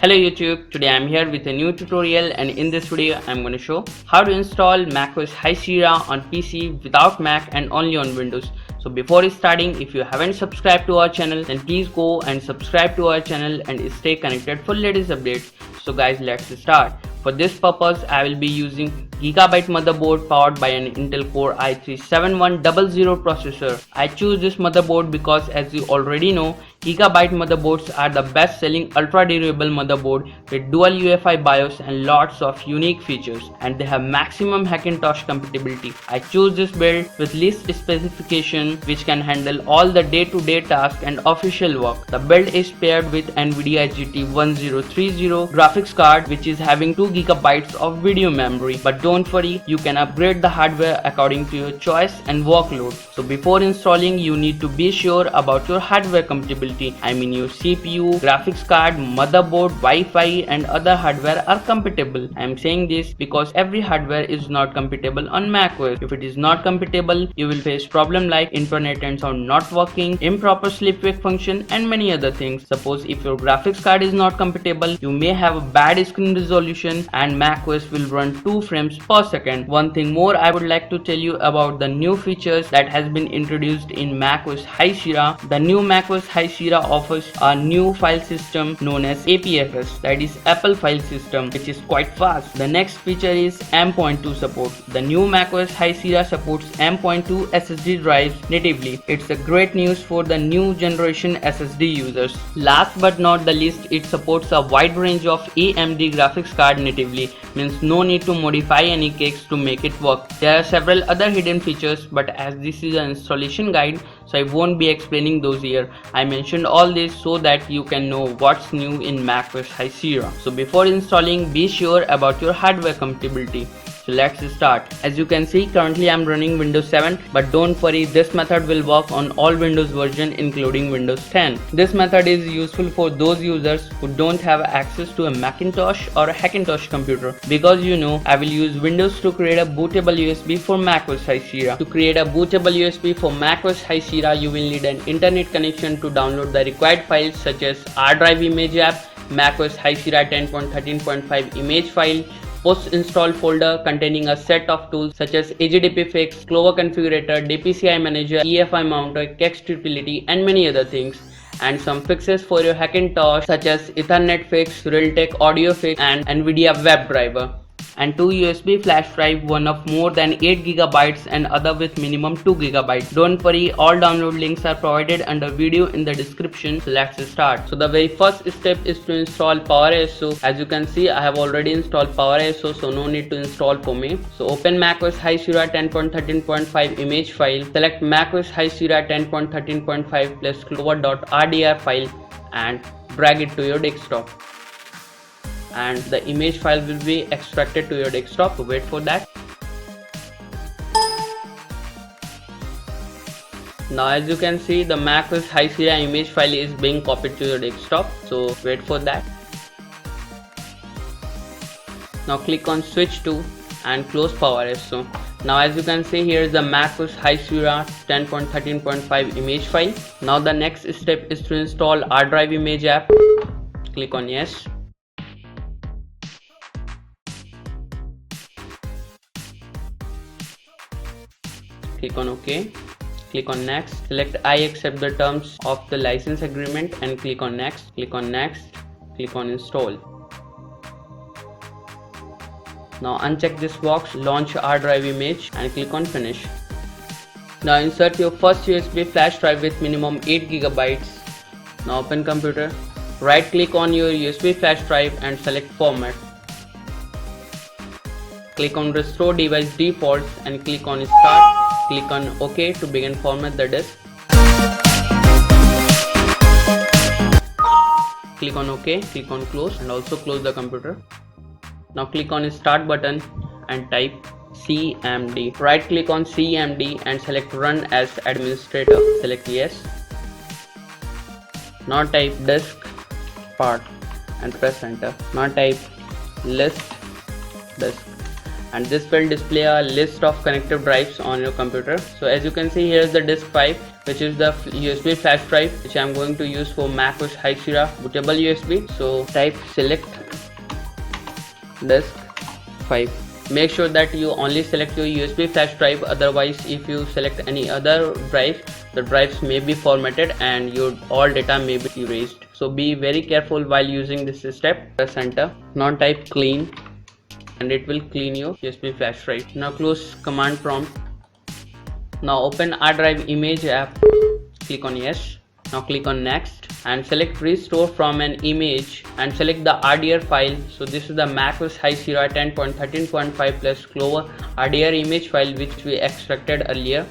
Hello YouTube, today I'm here with a new tutorial, and in this video I'm going to show how to install macOS High Sierra on PC without Mac and only on Windows. So before starting, if you haven't subscribed to our channel, then please go and subscribe to our channel and stay connected for latest updates. So guys, let's start. For this purpose, I will be using GIGABYTE motherboard powered by an Intel Core i3-7100 processor. I choose this motherboard because, as you already know, GIGABYTE motherboards are the best selling ultra durable motherboard with dual UEFI BIOS and lots of unique features, and they have maximum Hackintosh compatibility. I choose this build with least specification which can handle all the day-to-day tasks and official work. The build is paired with NVIDIA GT 1030 graphics card which is having 2 GB of video memory, but don't worry, you can upgrade the hardware according to your choice and workload. So before installing, you need to be sure about your hardware compatibility. I mean your CPU, graphics card, motherboard, Wi-Fi and other hardware are compatible. I am saying this because every hardware is not compatible on macOS. If it is not compatible, you will face problem like internet and sound not working, improper sleep wake function and many other things. Suppose if your graphics card is not compatible, you may have a bad screen resolution and macOS will run 2 frames per second. One thing more I would like to tell you about the new features that has been introduced in macOS High Sierra. The new macOS High Sierra offers a new file system known as APFS, that is Apple File System, which is quite fast. The next feature is M.2 support. The new macOS High Sierra supports M.2 SSD drives natively. It's a great news for the new generation SSD users. Last but not the least, it supports a wide range of AMD graphics card natively, means no need to modify any cakes to make it work. There are several other hidden features, but as this is an installation guide, so I won't be explaining those here. I mentioned all this so that you can know what's new in macOS High Sierra. So before installing, be sure about your hardware compatibility. So let's start. As you can see, currently I'm running Windows 7, but don't worry, this method will work on all Windows version including Windows 10. This method is useful for those users who don't have access to a Macintosh or a Hackintosh computer, because you know I will use Windows to create a bootable USB for macOS High Sierra. To create a bootable USB for macOS High Sierra, you will need an internet connection to download the required files such as R drive image app, macOS High Sierra 10.13.5 image file, post-install folder containing a set of tools such as AGDP fix, Clover configurator, DPCI manager, EFI mounter, text utility and many other things, and some fixes for your Hackintosh such as Ethernet fix, REALTEK audio fix and NVIDIA web driver, and 2 USB flash drive, one of more than 8 GB and other with minimum 2 GB. Don't worry, all download links are provided under video in the description. So let's start. So the very first step is to install PowerISO. As you can see, I have already installed PowerISO, so no need to install for me. So open macOS High Sierra 10.13.5 image file, select macOS High Sierra 10.13.5 plus clover.rdr file and drag it to your desktop, and the image file will be extracted to your desktop. So wait for that. Now as you can see, the macOS High Sierra image file is being copied to your desktop, so wait for that. Now click on switch to and close PowerISO. Now as you can see, here is the macOS High Sierra 10.13.5 image file. Now the next step is to install R drive image app. Click on yes. Click on OK, click on next, select I accept the terms of the license agreement and click on next, click on next, click on install. Now uncheck this box, launch R drive image and click on finish. Now insert your first USB flash drive with minimum 8 GB. Now open computer, right click on your USB flash drive and select format. Click on restore device defaults and click on start. Click on OK to begin format the disk. Click on OK, click on close and also close the computer. Now click on start button and type CMD. Right click on CMD and select run as administrator. Select yes. Now type disk part and press enter. Now type list disk, and this will display a list of connected drives on your computer. So as you can see, here is the disk 5 which is the USB flash drive which I am going to use for macOS High Sierra bootable USB. So type select disk 5. Make sure that you only select your USB flash drive, otherwise if you select any other drive, the drives may be formatted and your all data may be erased. So be very careful while using this step. Press enter. Now type clean and it will clean your USB flash drive. Now close command prompt. Now open R drive image app, click on yes. Now click on next and select restore from an image and select the RDR file. So this is the macOS High Sierra 10.13.5 plus Clover RDR image file which we extracted earlier.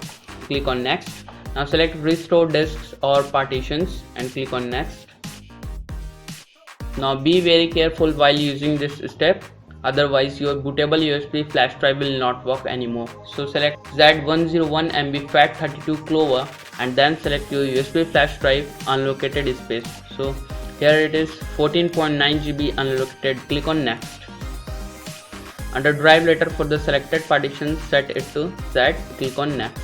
Click on next. Now select restore disks or partitions and click on next. Now be very careful while using this step, otherwise your bootable USB flash drive will not work anymore. So select Z101 MB FAT32 Clover and then select your USB flash drive unallocated space. So here it is 14.9 GB unallocated. Click on next. Under drive letter for the selected partition, set it to Z. Click on next.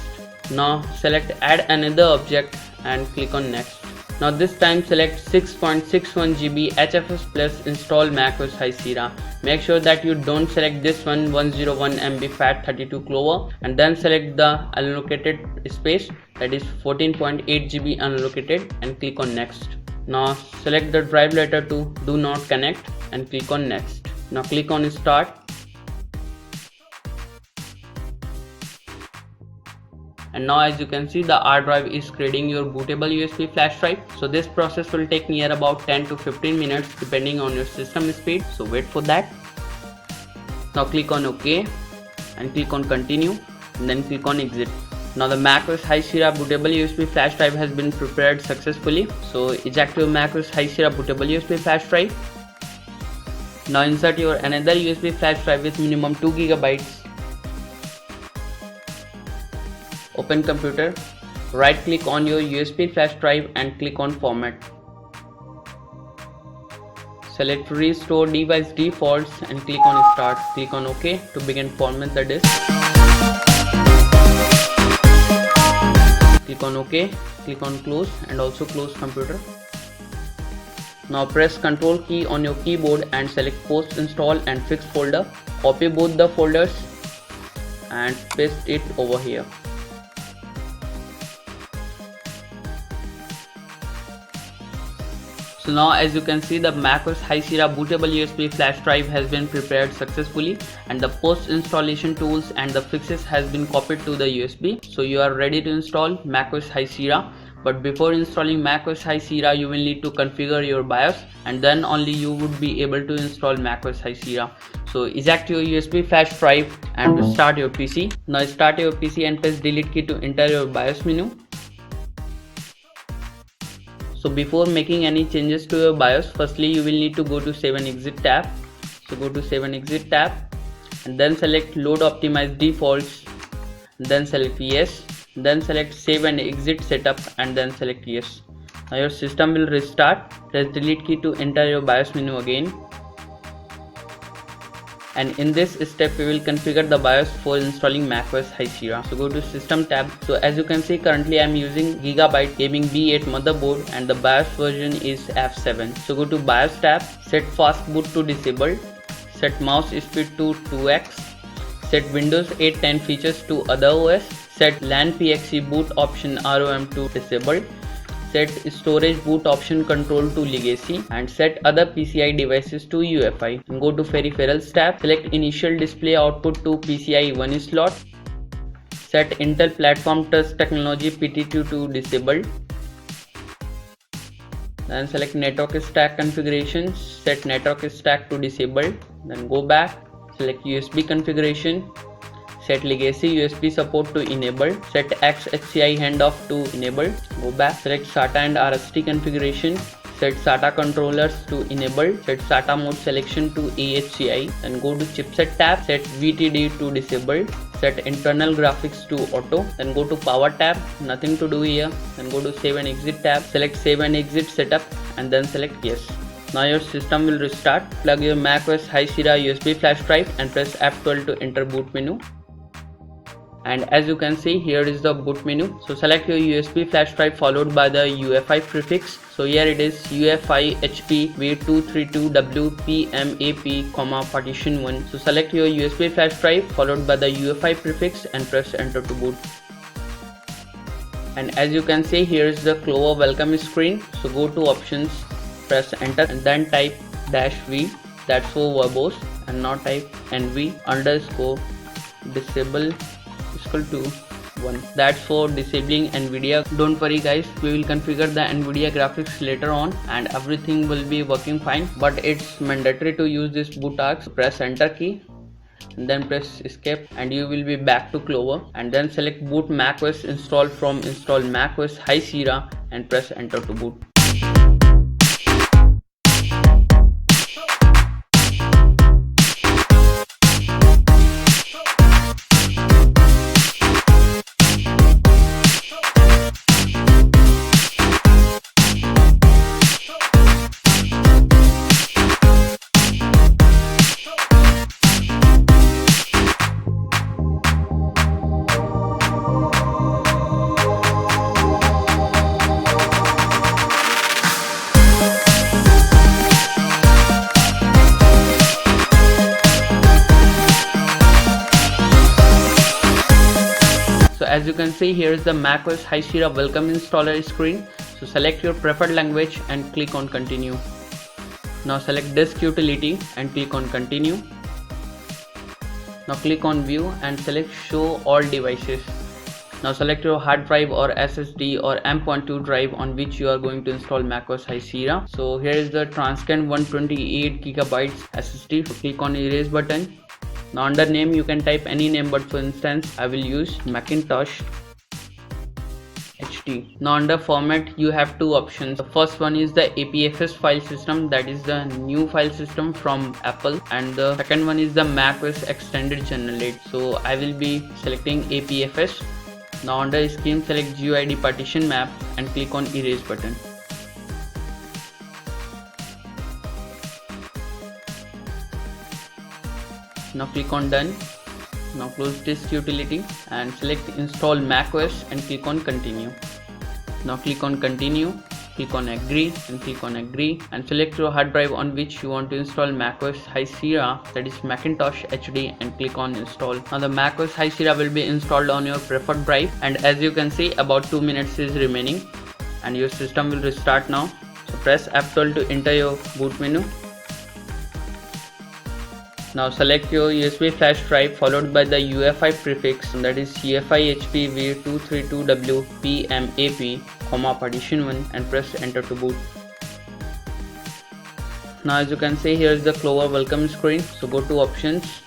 Now select add another object and click on next. Now this time select 6.61 GB HFS plus install macOS High Sierra. Make sure that you don't select this one 101 MB FAT32 Clover and then select the unallocated space, that is 14.8 GB unallocated, and click on next. Now select the drive letter to do not connect and click on next. Now click on start. And now as you can see, the R drive is creating your bootable USB flash drive. So this process will take near about 10 to 15 minutes depending on your system speed. So wait for that. Now click on OK and click on continue and then click on exit. Now the macOS High Sierra bootable USB flash drive has been prepared successfully. So eject your macOS High Sierra bootable USB flash drive. Now insert your another USB flash drive with minimum 2 GB. Open computer, right click on your USB flash drive and click on format. Select restore device defaults and click on start. Click on OK to begin format the disk. Click on OK, click on close and also close computer. Now press Ctrl key on your keyboard and select post install and fix folder. Copy both the folders and paste it over here. So now as you can see, the macOS High Sierra bootable USB flash drive has been prepared successfully and the post installation tools and the fixes has been copied to the USB. So you are ready to install macOS High Sierra. But before installing macOS High Sierra, you will need to configure your BIOS and then only you would be able to install macOS High Sierra. So eject your USB flash drive and start your PC. Now start your PC and press delete key to enter your BIOS menu. So before making any changes to your BIOS, firstly you will need to go to Save and Exit tab. So go to Save and Exit tab and then select Load Optimize Defaults, then select Yes, then select Save and Exit Setup and then select Yes. Now your system will restart. Press delete key to enter your BIOS menu again. And in this step we will configure the BIOS for installing macOS High Sierra. So go to System tab. So as you can see, currently I am using GIGABYTE Gaming B8 motherboard and the BIOS version is F7. So go to BIOS tab, set fast boot to disabled, set mouse speed to 2x, set Windows 8 10 features to other OS, set LAN PXE boot option ROM to disabled, set storage boot option control to legacy and set other PCI devices to UEFI. And go to peripherals tab, select initial display output to PCIe 1 slot, set Intel platform touch technology PT2 to disabled, then select network stack configuration, set network stack to disabled, then go back, select USB configuration, set legacy USB support to enable, set XHCI handoff to enable, go back, select SATA and RST configuration, set SATA controllers to enable, set SATA mode selection to AHCI, then go to chipset tab, set VTD to disable, set internal graphics to auto, then go to power tab, nothing to do here, then go to save and exit tab, select save and exit setup and then select yes. Now your system will restart. Plug your macOS High Sierra USB flash drive and press F12 to enter boot menu. And as you can see, here is the boot menu. So select your USB flash drive followed by the UEFI prefix. So here it is UEFI HP V232W PMAP, partition 1. So select your USB flash drive followed by the UEFI prefix and press enter to boot. And as you can see, here is the Clover welcome screen. So go to options, press enter and then type -V, that's for verbose, and now type NV_disable equal to 1, that's for disabling NVIDIA. Don't worry guys, we will configure the NVIDIA graphics later on and everything will be working fine, but it's mandatory to use this boot task. Press enter key and then press escape and you will be back to Clover, and then select boot macOS install from install macOS High Sierra and press enter to boot. As you can see, here is the macOS High Sierra welcome installer screen. So select your preferred language and click on continue. Now select disk utility and click on continue. Now click on view and select show all devices. Now select your hard drive or SSD or M.2 drive on which you are going to install macOS High Sierra. So here is the Transcend 128 GB SSD. So click on erase button. Now under name you can type any name, but for instance I will use Macintosh HD. Now under format you have two options. The first one is the APFS file system, that is the new file system from Apple, and the second one is the macOS extended generate. So I will be selecting APFS. Now under scheme select GUID partition map and click on erase button. Now click on done. Now close disk utility and select install macOS and click on continue. Now click on continue, click on agree and click on agree and select your hard drive on which you want to install macOS High Sierra, that is Macintosh HD, and click on install. Now the macOS High Sierra will be installed on your preferred drive, and as you can see about 2 minutes is remaining and your system will restart now. So press F12 to enter your boot menu. Now select your USB flash drive followed by the UEFI prefix, that is UEFI HP V232W PMAP, partition 1, and press enter to boot. Now as you can see, here is the Clover welcome screen. So go to options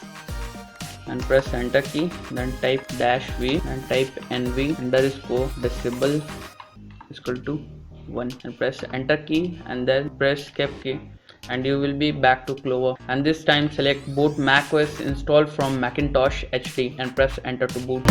and press enter key, then type -V and type NV_disable equal to 1 and press enter key and then press escape key and you will be back to Clover, and this time select boot macOS install from Macintosh HD and press enter to boot.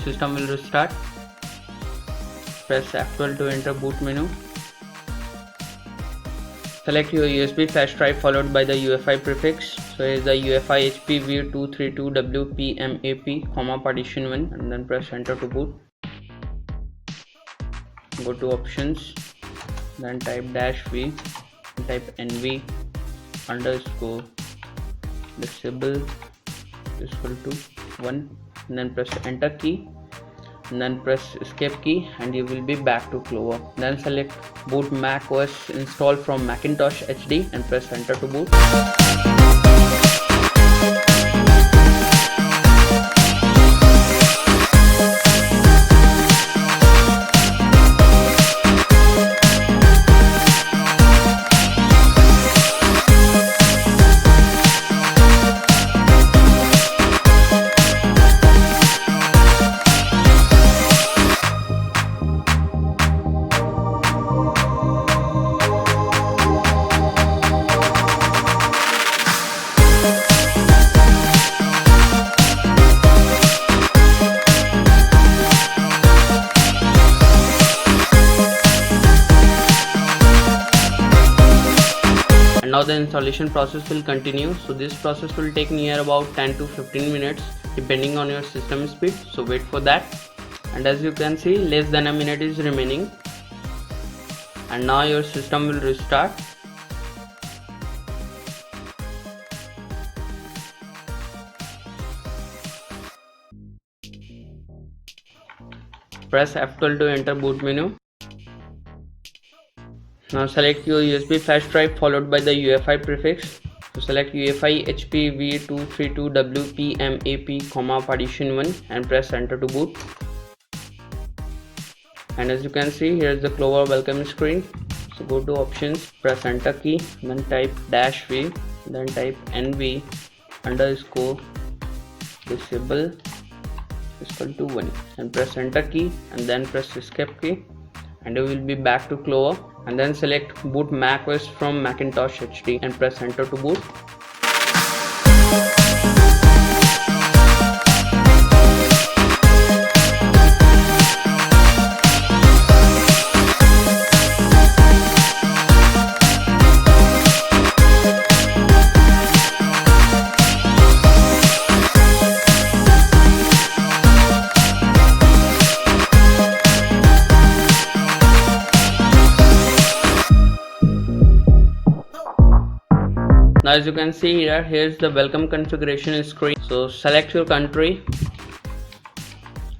System will restart. Press F12 to enter boot menu. Select your USB flash drive followed by the UEFI prefix. So here is the UEFI HP V232W PMAP, partition 1, and then press enter to boot. Go to options, then type -V, type NV_disable equal to 1, and then press enter key and then press escape key and you will be back to Clover. Then select boot macOS install from Macintosh HD and press enter to boot. the installation process will continue. So this process will take near about 10 to 15 minutes depending on your system speed. So wait for that. And as you can see, less than a minute is remaining. And now your system will restart. Press F12 to enter boot menu. Now select your USB flash drive followed by the UEFI prefix. So select UEFI HPV232WPMAP, partition 1 and press enter to boot. And as you can see, here is the Clover welcome screen. So go to options, press enter key, then type -v, then type NV underscore disable equal to 1 and press enter key and then press escape key, and you will be back to Clover. And then select boot macOS from Macintosh HD and press enter to boot. Now as you can see here, here's the welcome configuration screen. So select your country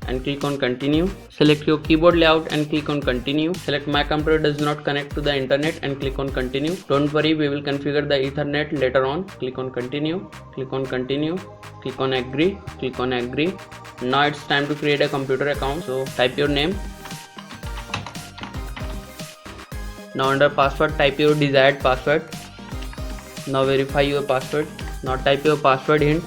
and click on continue. Select your keyboard layout and click on continue. Select my computer does not connect to the internet and click on continue. Don't worry, we will configure the Ethernet later on. Click on continue, click on continue, click on agree, click on agree. Now it's time to create a computer account. So type your name. Now under password, type your desired password. Now verify your password. Now type your password hint,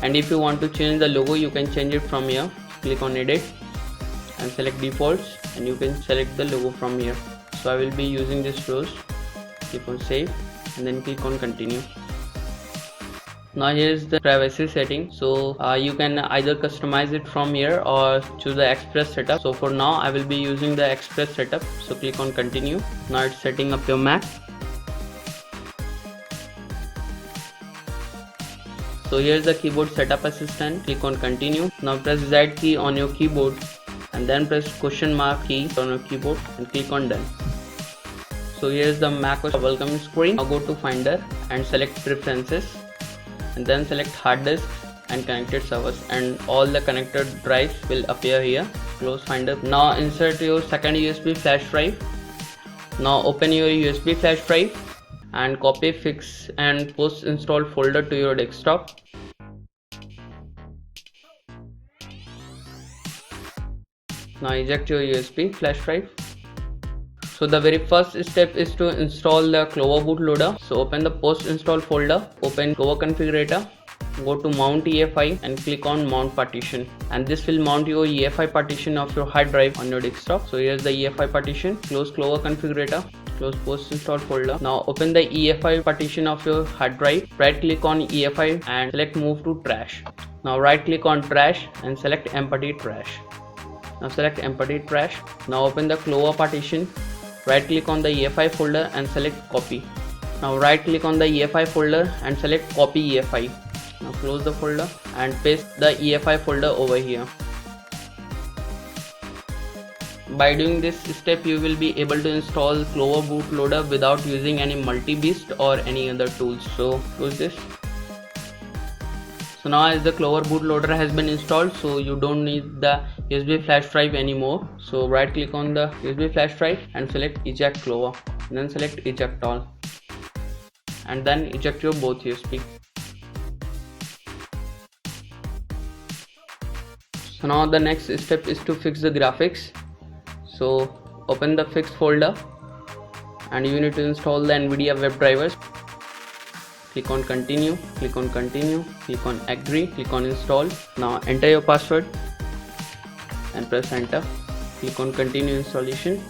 and if you want to change the logo, you can change it from here. Click on edit and select defaults, and you can select the logo from here. So I will be using this rose. Click on save and then click on continue. Now here is the privacy setting. So you can either customize it from here or choose the express setup. So for now I will be using the express setup. So click on continue. Now it's setting up your Mac. So here's the keyboard setup assistant. Click on continue. Now press Z key on your keyboard and then press question mark key on your keyboard and click on done. So here's the macOS welcome screen. Now go to Finder and select preferences and then select hard disk and connected servers, and all the connected drives will appear here. Close Finder. Now insert your second USB flash drive. Now open your USB flash drive and copy, fix and post install folder to your desktop. Now eject your USB flash drive. So the very first step is to install the Clover bootloader. So open the post install folder, open Clover configurator, go to mount EFI and click on mount partition, and this will mount your EFI partition of your hard drive on your desktop. So here's the EFI partition. Close Clover configurator, close post install folder. Now open the EFI partition of your hard drive, right click on EFI and select move to trash. Now right click on trash and select empty trash. Now select empty trash. Now open the Clover partition, right click on the EFI folder and select copy. Now right click on the EFI folder and select copy EFI. Now close the folder and paste the EFI folder over here. By doing this step, you will be able to install Clover bootloader without using any multi-beast or any other tools. So close this. So now as the Clover bootloader has been installed, so you don't need the USB flash drive anymore. So right click on the USB flash drive and select eject Clover, and then select eject all, and then eject your both USB. So now the next step is to fix the graphics. So open the fix folder and you need to install the NVIDIA web drivers. Click on continue, click on continue, click on agree, click on install. Now enter your password and press enter. Click on continue installation.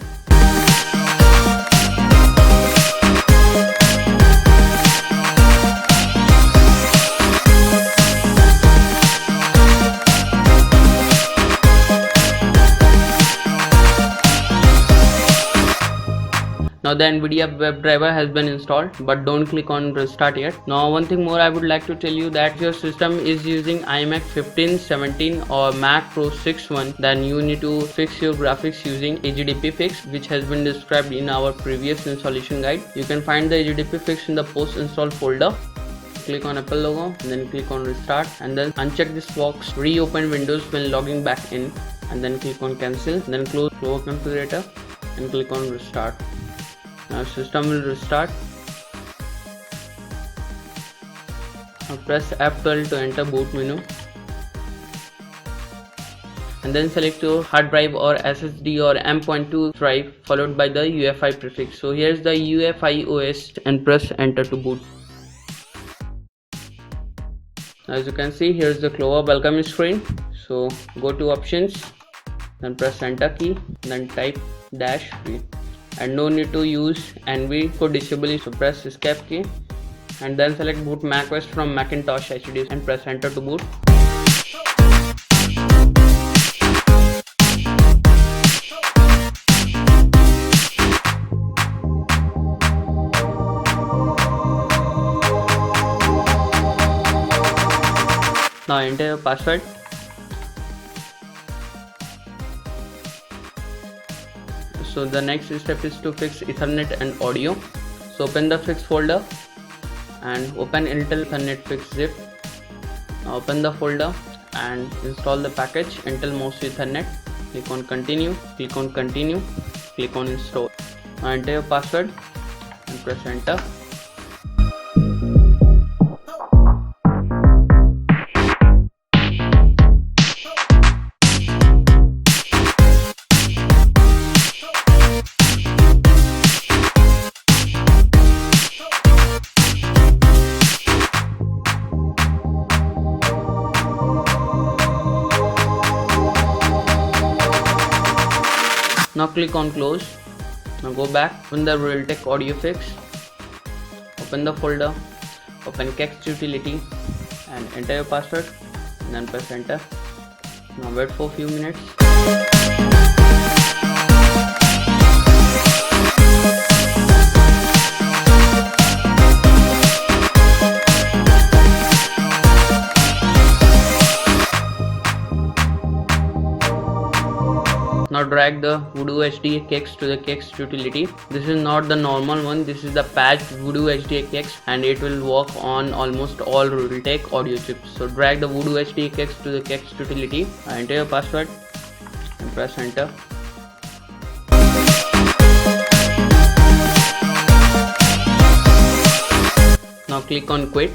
Now the NVIDIA WebDriver has been installed, but don't click on restart yet. Now one thing more I would like to tell you, that if your system is using iMac 15, 17 or Mac Pro 6.1, then you need to fix your graphics using AGDP fix, which has been described in our previous installation guide. You can find the AGDP fix in the post install folder. Click on Apple logo and then click on restart, and then uncheck this box, reopen Windows when logging back in, and then click on cancel, then close Clover Configurator and click on restart. Now system will restart. Now press F12 to enter boot menu, and then select your hard drive or SSD or M.2 drive followed by the UEFI prefix. So here's the UEFI OS and press enter to boot. As you can see, here's the Clover welcome screen. So go to options, then press enter key, then type -v, and no need to use NV for disable, so press escape key and then select boot macOS from Macintosh HD and press enter to boot. Now enter your password. So the next step is to fix Ethernet and audio. So open the fix folder and open Intel Ethernet fix zip. Now open the folder and install the package Intel Mouse Ethernet. Click on continue, click on continue, click on install. Now enter your password and press enter. Now click on close. Now go back, open the REALTEK audio fix, open the folder, open Kext utility and enter your password and then press enter. Now wait for a few minutes. Now drag the Voodoo HD Kext to the Kext utility. This is not the normal one, this is the patched Voodoo HD Kext, and it will work on almost all REALTEK audio chips. So drag the Voodoo HD Kext to the Kext utility, enter your password and press enter. Now click on quit.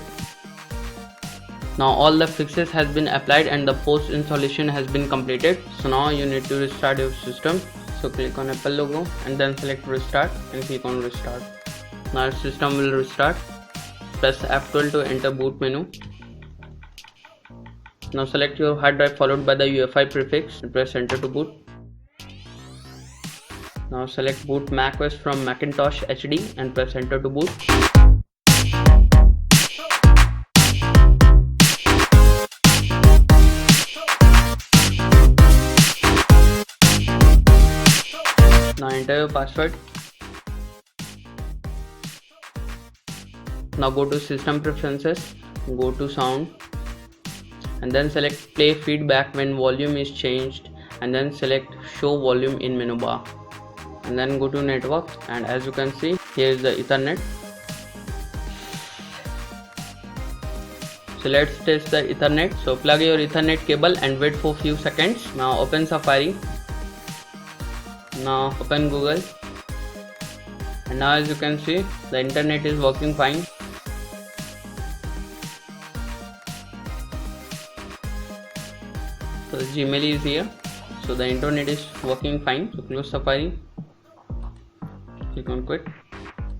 Now all the fixes has been applied and the post installation has been completed. So now you need to restart your system. So click on Apple logo and then select restart and click on restart. Now your system will restart. Press F12 to enter boot menu. Now select your hard drive followed by the UEFI prefix and press enter to boot. Now select boot macOS from Macintosh HD and press enter to boot. Now enter your password. Now go to system preferences, go to sound and then select play feedback when volume is changed, and then select show volume in menu bar, and then go to network, and as you can see, here is the Ethernet. So let's test the Ethernet. So plug your Ethernet cable and wait for few seconds. Now open Safari. Now open Google, and now as you can see, the internet is working fine. So the Gmail is here, so the internet is working fine. So close Safari, click on quit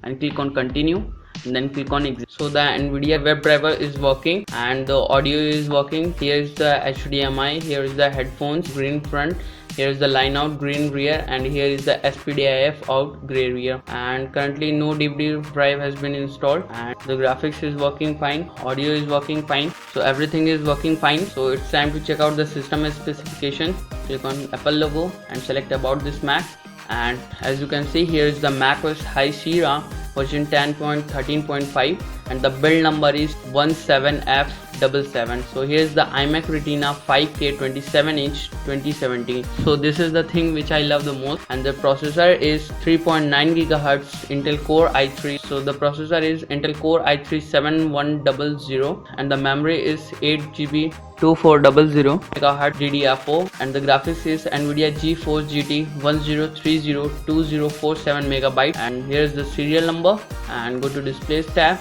and click on continue and then click on exit. So the NVIDIA WebDriver is working and the audio is working. Here is the HDMI, here is the headphones, green front, here is the line out, green rear, and here is the SPDIF out, gray rear. And currently no DVD drive has been installed, and the graphics is working fine, audio is working fine, so everything is working fine. So it's time to check out the system specification. Click on Apple logo and select about this Mac And as you can see, here is the macOS High Sierra version 10.13.5 and the build number is 17F77. So here's the iMac Retina 5K 27-inch 2017. So this is the thing which I love the most, and the processor is 3.9 GHz Intel Core i3. So the processor is Intel Core i3 7100 and the memory is 8 GB 2400 MHz DDR4 and the graphics is NVIDIA GeForce GT 1030 2047 MB. And here's the serial number, and go to displays tab.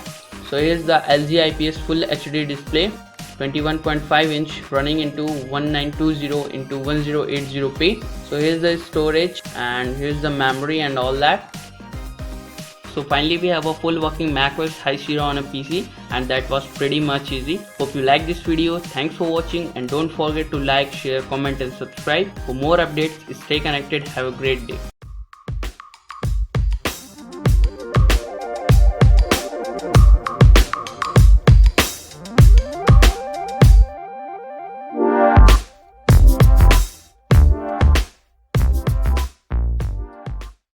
So here's the LG IPS Full HD display 21.5 inch running into 1920 into 1080p. So here's the storage and here's the memory and all that. So finally we have a full working macOS High Sierra on a PC, and that was pretty much easy. Hope you like this video. Thanks for watching, and don't forget to like, share, comment and subscribe. For more updates, stay connected. Have a great day.